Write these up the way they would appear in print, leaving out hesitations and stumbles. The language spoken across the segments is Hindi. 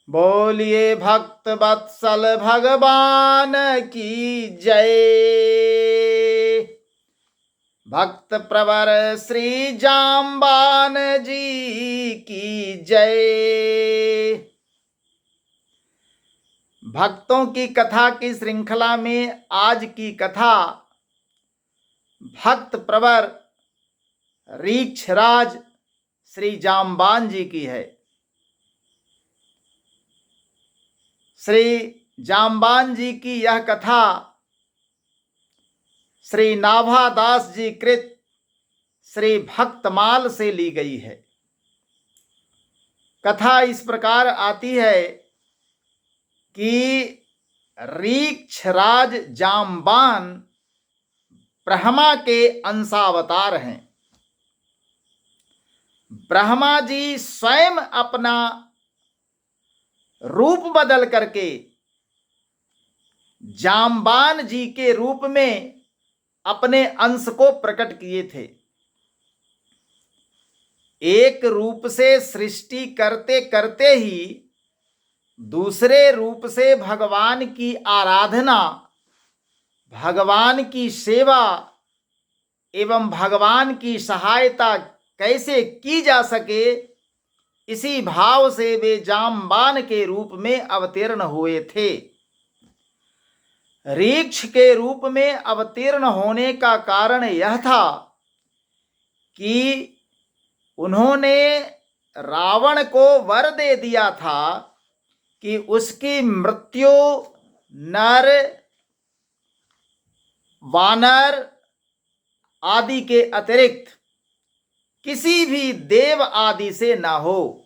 बोलिए भक्त वत्सल भगवान की जय। भक्त प्रवर श्री जाम्बान जी की जय। भक्तों की कथा की श्रृंखला में आज की कथा भक्त प्रवर रीक्षराज श्री जाम्बान जी की है। श्री जाम्बान जी की यह कथा श्री नाभादास जी कृत श्री भक्तमाल से ली गई है। कथा इस प्रकार आती है कि रीक्षराज जाम्बान ब्रह्मा के अंशावतार हैं। ब्रह्मा जी स्वयं अपना रूप बदल करके जाम्बान जी के रूप में अपने अंश को प्रकट किए थे। एक रूप से सृष्टि करते करते ही दूसरे रूप से भगवान की आराधना, भगवान की सेवा एवं भगवान की सहायता कैसे की जा सके, इसी भाव से वे जाम्बान के रूप में अवतीर्ण हुए थे। रीक्ष के रूप में अवतीर्ण होने का कारण यह था कि उन्होंने रावण को वर दे दिया था कि उसकी मृत्यु नर, वानर आदि के अतिरिक्त किसी भी देव आदि से न हो।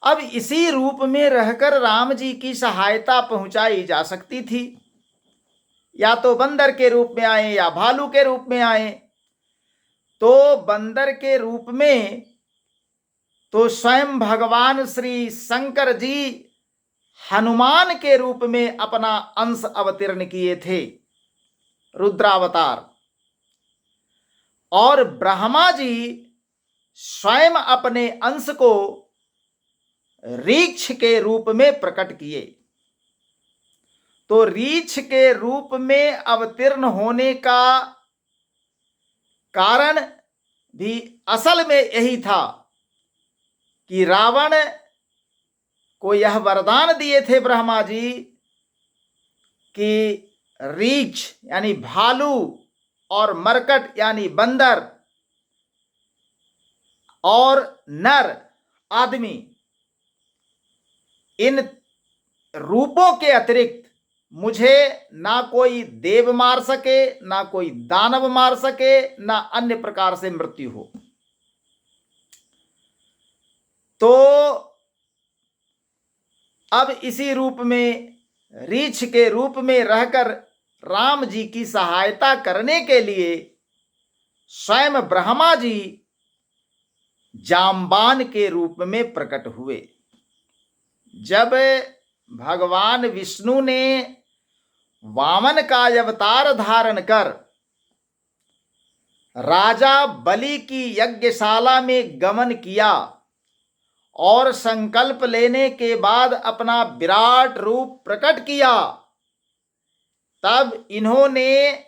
अब इसी रूप में रहकर राम जी की सहायता पहुंचाई जा सकती थी। या तो बंदर के रूप में आए या भालू के रूप में आए। तो बंदर के रूप में तो स्वयं भगवान श्री शंकर जी हनुमान के रूप में अपना अंश अवतीर्ण किए थे, रुद्रावतार। और ब्रह्मा जी स्वयं अपने अंश को रीक्ष के रूप में प्रकट किए। तो रीक्ष के रूप में अवतीर्ण होने का कारण भी असल में यही था कि रावण को यह वरदान दिए थे ब्रह्मा जी कि रीछ यानी भालू और मरकट यानी बंदर और नर आदमी, इन रूपों के अतिरिक्त मुझे ना कोई देव मार सके, ना कोई दानव मार सके, ना अन्य प्रकार से मृत्यु हो। तो अब इसी रूप में रीछ के रूप में रहकर राम जी की सहायता करने के लिए स्वयं ब्रह्मा जी जाम्बान के रूप में प्रकट हुए। जब भगवान विष्णु ने वामन का अवतार धारण कर राजा बलि की यज्ञशाला में गमन किया और संकल्प लेने के बाद अपना विराट रूप प्रकट किया, तब इन्होंने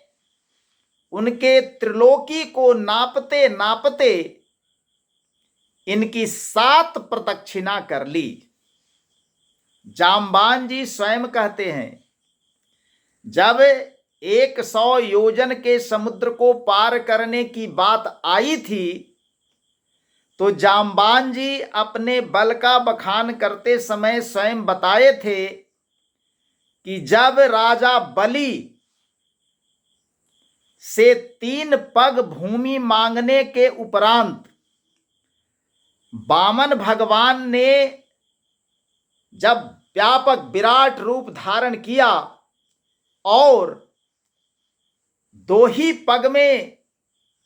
उनके त्रिलोकी को नापते नापते इनकी 7 प्रदक्षिणा कर ली। जाम्बान जी स्वयं कहते हैं, जब 100 योजन के समुद्र को पार करने की बात आई थी तो जाम्बान जी अपने बल का बखान करते समय स्वयं बताए थे कि जब राजा बलि से 3 पग भूमि मांगने के उपरांत वामन भगवान ने जब व्यापक विराट रूप धारण किया और 2 ही पग में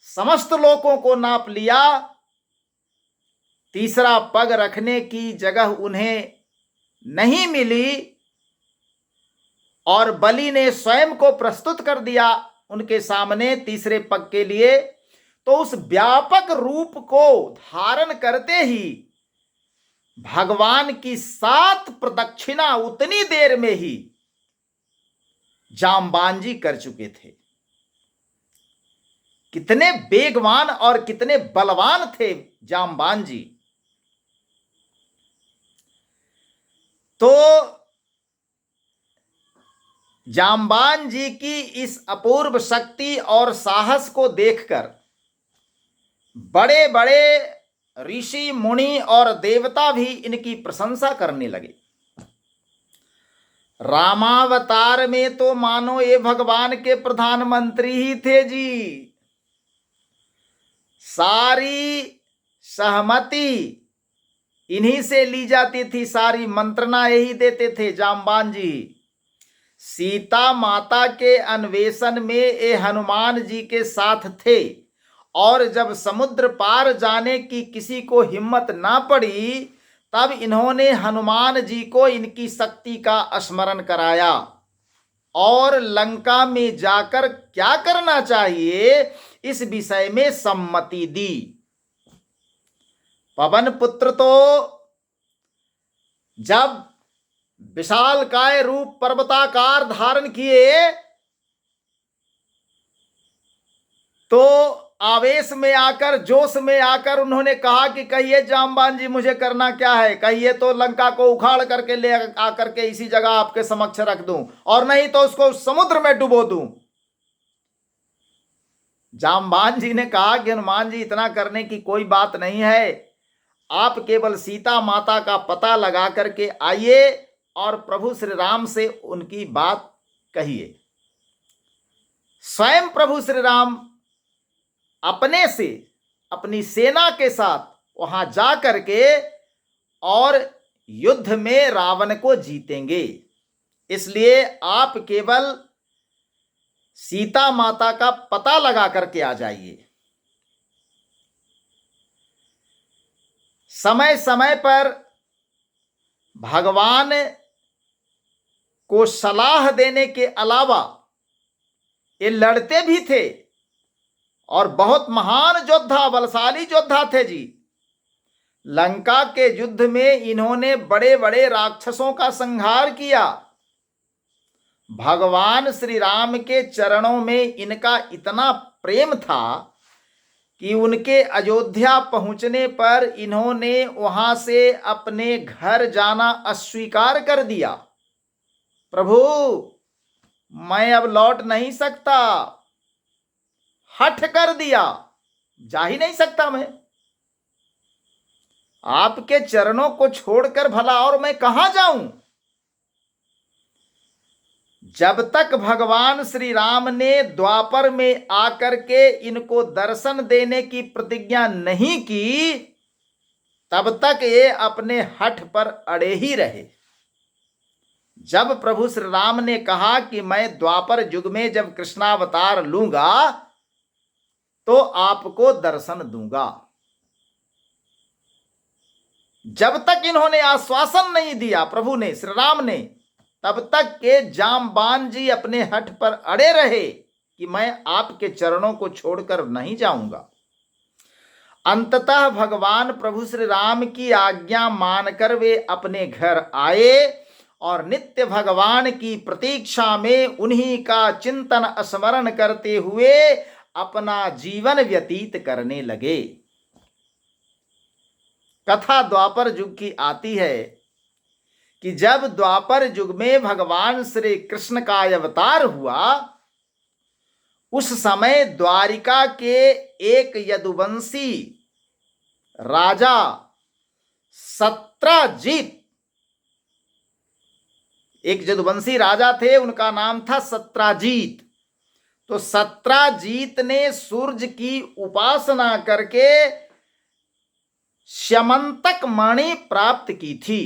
समस्त लोकों को नाप लिया, तीसरा पग रखने की जगह उन्हें नहीं मिली और बलि ने स्वयं को प्रस्तुत कर दिया उनके सामने तीसरे पग के लिए। तो उस व्यापक रूप को धारण करते ही भगवान की 7 प्रदक्षिणा उतनी देर में ही जामवान जी कर चुके थे। कितने वेगवान और कितने बलवान थे जामवान जी। तो जामवान जी की इस अपूर्व शक्ति और साहस को देखकर बड़े बड़े ऋषि मुनि और देवता भी इनकी प्रशंसा करने लगे। रामावतार में तो मानो ये भगवान के प्रधानमंत्री ही थे जी। सारी सहमति इन्हीं से ली जाती थी, सारी मंत्रणा यही देते थे जामवान जी। सीता माता के अन्वेषण में ये हनुमान जी के साथ थे, और जब समुद्र पार जाने की किसी को हिम्मत ना पड़ी तब इन्होंने हनुमान जी को इनकी शक्ति का स्मरण कराया और लंका में जाकर क्या करना चाहिए इस विषय में सम्मति दी। पवन पुत्र तो जब विशालकाय रूप पर्वताकार धारण किए तो आवेश में आकर, जोश में आकर उन्होंने कहा कि कहिए जामवान जी मुझे करना क्या है, कहिए तो लंका को उखाड़ करके ले आकर के इसी जगह आपके समक्ष रख दूं, और नहीं तो उसको समुद्र में डुबो दूं। जामवान जी ने कहा कि हनुमान जी इतना करने की कोई बात नहीं है, आप केवल सीता माता का पता लगा करके आइए और प्रभु श्री राम से उनकी बात कहिए। स्वयं प्रभु श्री राम अपने से अपनी सेना के साथ वहां जा करके और युद्ध में रावण को जीतेंगे, इसलिए आप केवल सीता माता का पता लगा करके आ जाइए। समय समय पर भगवान को सलाह देने के अलावा ये लड़ते भी थे और बहुत महान योद्धा, बलशाली योद्धा थे जी। लंका के युद्ध में इन्होंने बड़े बड़े राक्षसों का संहार किया। भगवान श्री राम के चरणों में इनका इतना प्रेम था कि उनके अयोध्या पहुंचने पर इन्होंने वहां से अपने घर जाना अस्वीकार कर दिया। प्रभु मैं अब लौट नहीं सकता, हठ कर दिया, जा ही नहीं सकता मैं। आपके चरणों को छोड़कर भला और मैं कहां जाऊं। जब तक भगवान श्री राम ने द्वापर में आकर के इनको दर्शन देने की प्रतिज्ञा नहीं की तब तक ये अपने हठ पर अड़े ही रहे। जब प्रभु श्री राम ने कहा कि मैं द्वापर युग में जब कृष्णावतार लूंगा तो आपको दर्शन दूंगा, जब तक इन्होंने आश्वासन नहीं दिया प्रभु ने, श्री राम ने, तब तक के जामवान जी अपने हठ पर अड़े रहे कि मैं आपके चरणों को छोड़कर नहीं जाऊंगा। अंततः भगवान प्रभु श्री राम की आज्ञा मानकर वे अपने घर आए और नित्य भगवान की प्रतीक्षा में उन्हीं का चिंतन स्मरण करते हुए अपना जीवन व्यतीत करने लगे। कथा द्वापर युग की आती है कि जब द्वापर युग में भगवान श्री कृष्ण का अवतार हुआ उस समय द्वारिका के एक यदुवंशी राजा सत्राजीत, एक यदुवंशी राजा थे, उनका नाम था सत्राजीत। तो सत्राजीत ने सूर्य की उपासना करके स्यमंतक मणि प्राप्त की थी।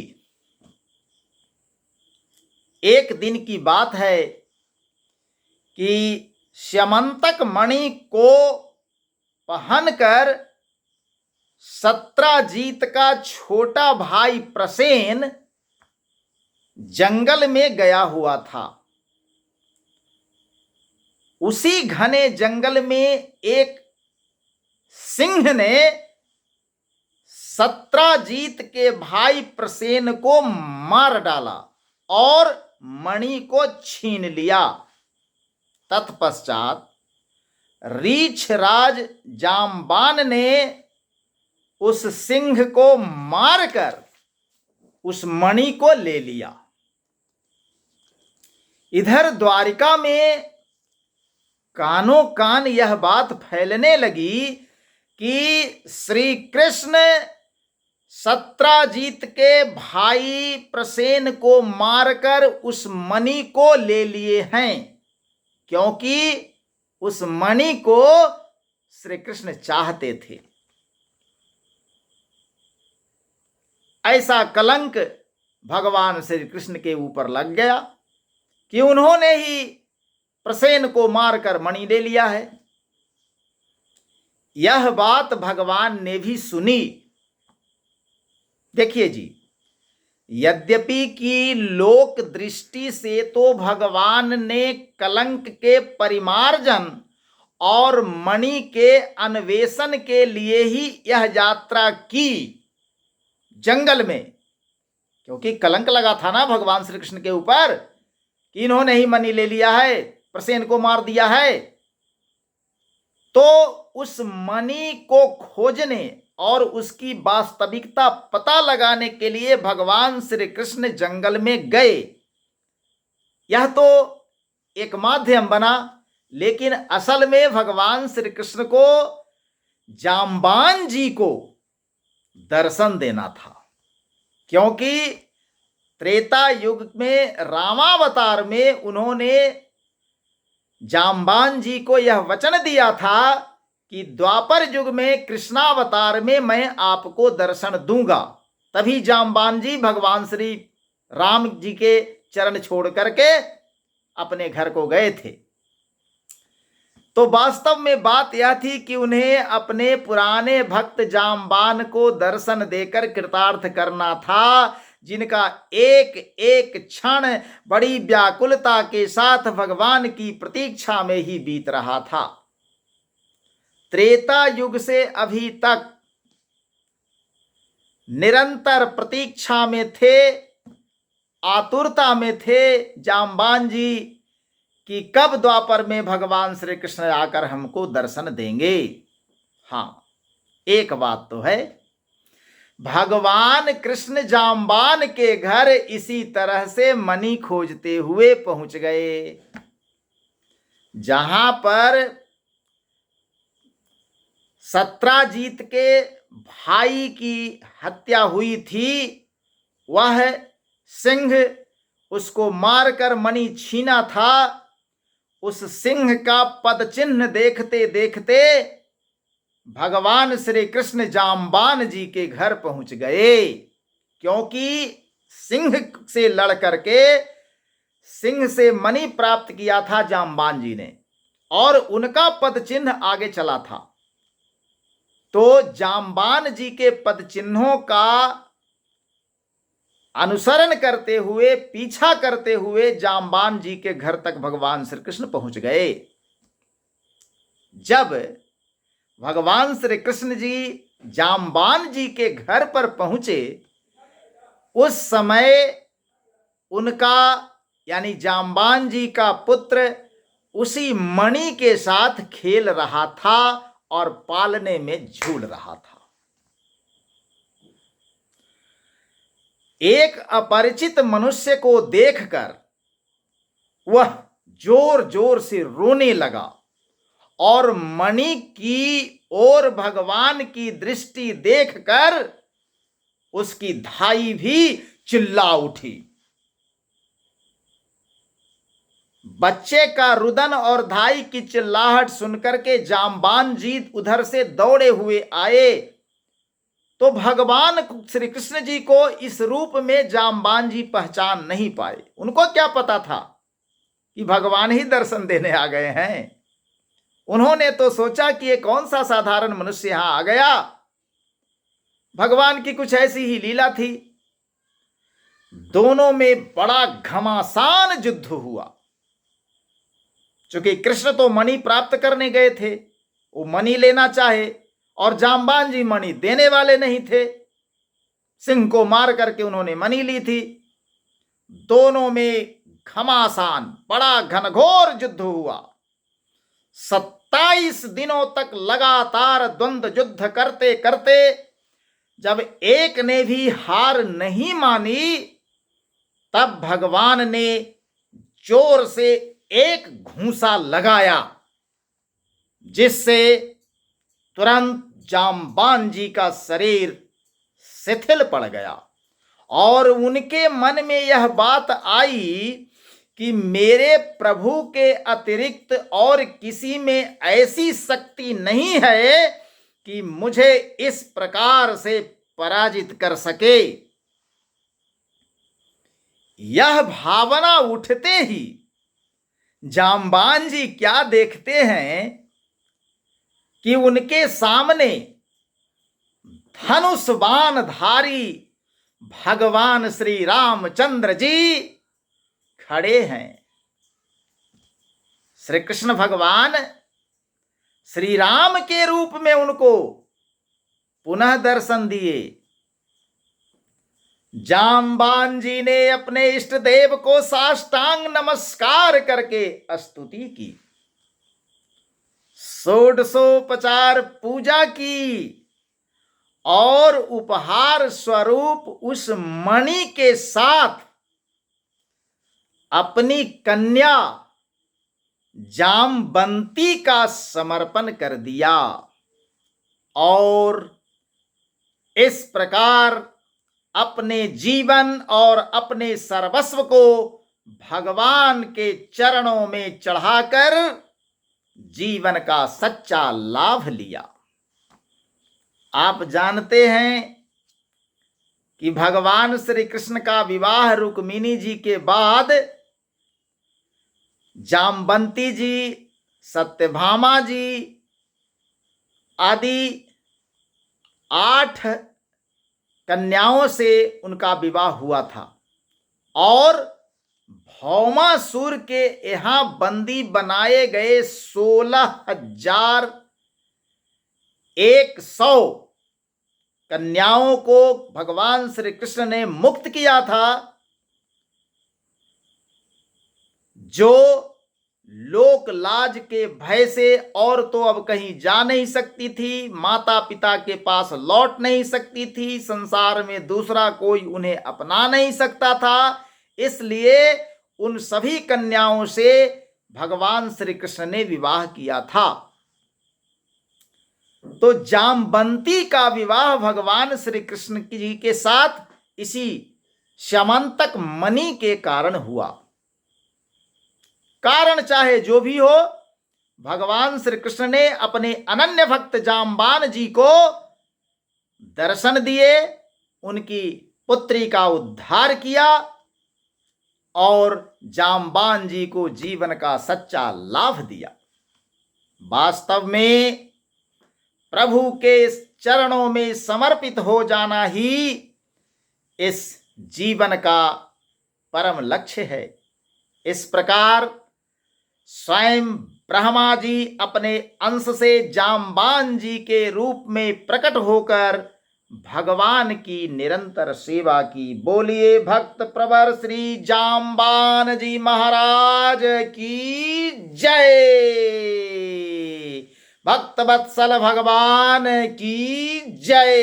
एक दिन की बात है कि स्यमंतक मणि को पहनकर सत्राजीत का छोटा भाई प्रसेन जंगल में गया हुआ था। उसी घने जंगल में एक सिंह ने सत्राजीत के भाई प्रसेन को मार डाला और मणि को छीन लिया। तत्पश्चात रीछराज जामबान ने उस सिंह को मारकर उस मणि को ले लिया। इधर द्वारिका में कानों कान यह बात फैलने लगी कि श्री कृष्ण सत्राजीत के भाई प्रसेन को मारकर उस मणि को ले लिए हैं, क्योंकि उस मणि को श्री कृष्ण चाहते थे। ऐसा कलंक भगवान श्री कृष्ण के ऊपर लग गया कि उन्होंने ही प्रसेन को मारकर मणि ले लिया है। यह बात भगवान ने भी सुनी। देखिए जी, यद्यपि कि लोक दृष्टि से तो भगवान ने कलंक के परिमार्जन और मणि के अन्वेषण के लिए ही यह यात्रा की जंगल में, क्योंकि कलंक लगा था ना भगवान श्री कृष्ण के ऊपर कि इन्होंने ही मणि ले लिया है, प्रसेन को मार दिया है। तो उस मणि को खोजने और उसकी वास्तविकता पता लगाने के लिए भगवान श्री कृष्ण जंगल में गए। यह तो एक माध्यम बना, लेकिन असल में भगवान श्री कृष्ण को जामबान जी को दर्शन देना था, क्योंकि त्रेता युग में रामावतार में उन्होंने जामबान जी को यह वचन दिया था कि द्वापर युग में कृष्णावतार में मैं आपको दर्शन दूंगा। तभी जामबान जी भगवान श्री राम जी के चरण छोड़ करके अपने घर को गए थे। तो वास्तव में बात यह थी कि उन्हें अपने पुराने भक्त जामबान को दर्शन देकर कृतार्थ करना था, जिनका एक एक क्षण बड़ी व्याकुलता के साथ भगवान की प्रतीक्षा में ही बीत रहा था। त्रेता युग से अभी तक निरंतर प्रतीक्षा में थे, आतुरता में थे जामबान जी कि कब द्वापर में भगवान श्री कृष्ण आकर हमको दर्शन देंगे। हाँ, एक बात तो है, भगवान कृष्ण जामबान के घर इसी तरह से मणि खोजते हुए पहुंच गए। जहां पर सत्राजीत के भाई की हत्या हुई थी, वह सिंह उसको मारकर मणि छीना था। उस सिंह का पद चिन्ह देखते देखते भगवान श्री कृष्ण जामबान जी के घर पहुंच गए, क्योंकि सिंह से लड़ करके सिंह से मणि प्राप्त किया था जामबान जी ने, और उनका पद चिन्ह आगे चला था। तो जामबान जी के पद चिन्हों का अनुसरण करते हुए, पीछा करते हुए जामबान जी के घर तक भगवान श्री कृष्ण पहुंच गए। जब भगवान श्री कृष्ण जी जामबान जी के घर पर पहुंचे, उस समय उनका यानी जामबान जी का पुत्र उसी मणि के साथ खेल रहा था और पालने में झूल रहा था। एक अपरिचित मनुष्य को देखकर वह जोर जोर से रोने लगा और मणि की ओर भगवान की दृष्टि देखकर उसकी धाई भी चिल्ला उठी। बच्चे का रुदन और धाई की चिल्लाहट सुनकर के जामबान जी उधर से दौड़े हुए आए, तो भगवान श्री कृष्ण जी को इस रूप में जामबान जी पहचान नहीं पाए। उनको क्या पता था कि भगवान ही दर्शन देने आ गए हैं। उन्होंने तो सोचा कि ये कौन सा साधारण मनुष्य यहां आ गया। भगवान की कुछ ऐसी ही लीला थी। दोनों में बड़ा घमासान युद्ध हुआ। चूंकि कृष्ण तो मणि प्राप्त करने गए थे, वो मणि लेना चाहे, और जामबान जी मणि देने वाले नहीं थे। सिंह को मार करके उन्होंने मनी ली थी। दोनों में घमासान बड़ा घनघोर युद्ध हुआ। 27 दिनों तक लगातार द्वंद्व युद्ध करते करते जब एक ने भी हार नहीं मानी, तब भगवान ने जोर से एक घूंसा लगाया, जिससे तुरंत जांबान जी का शरीर शिथिल पड़ गया और उनके मन में यह बात आई कि मेरे प्रभु के अतिरिक्त और किसी में ऐसी शक्ति नहीं है कि मुझे इस प्रकार से पराजित कर सके। यह भावना उठते ही जांबान जी क्या देखते हैं कि उनके सामने धनुष बाणधारी भगवान श्री रामचंद्र जी खड़े हैं। श्री कृष्ण भगवान श्री राम के रूप में उनको पुनः दर्शन दिए। जांबान जी ने अपने इष्ट देव को साष्टांग नमस्कार करके स्तुति की, षोडशोपचार पूजा की और उपहार स्वरूप उस मणि के साथ अपनी कन्या जामवंती का समर्पण कर दिया और इस प्रकार अपने जीवन और अपने सर्वस्व को भगवान के चरणों में चढ़ाकर जीवन का सच्चा लाभ लिया। आप जानते हैं कि भगवान श्री कृष्ण का विवाह रुक्मिणी जी के बाद जामवंती जी, सत्यभामा जी आदि 8 कन्याओं से उनका विवाह हुआ था और भौमासुर के यहाँ बंदी बनाए गए 16,100 कन्याओं को भगवान श्री कृष्ण ने मुक्त किया था, जो लोक लाज के भय से और तो अब कहीं जा नहीं सकती थी, माता पिता के पास लौट नहीं सकती थी, संसार में दूसरा कोई उन्हें अपना नहीं सकता था। इसलिए उन सभी कन्याओं से भगवान श्री कृष्ण ने विवाह किया था। तो जामवंती का विवाह भगवान श्री कृष्ण जी के साथ इसी श्यामंतक मणि के कारण हुआ। कारण चाहे जो भी हो, भगवान श्री कृष्ण ने अपने अनन्य भक्त जामवान जी को दर्शन दिए, उनकी पुत्री का उद्धार किया और जामवान जी को जीवन का सच्चा लाभ दिया। वास्तव में प्रभु के चरणों में समर्पित हो जाना ही इस जीवन का परम लक्ष्य है। इस प्रकार स्वयं ब्रह्मा जी अपने अंश से जामवान जी के रूप में प्रकट होकर भगवान की निरंतर सेवा की। बोलिए भक्त प्रवर श्री जामवान जी महाराज की जय। भक्त वत्सल भगवान की जय।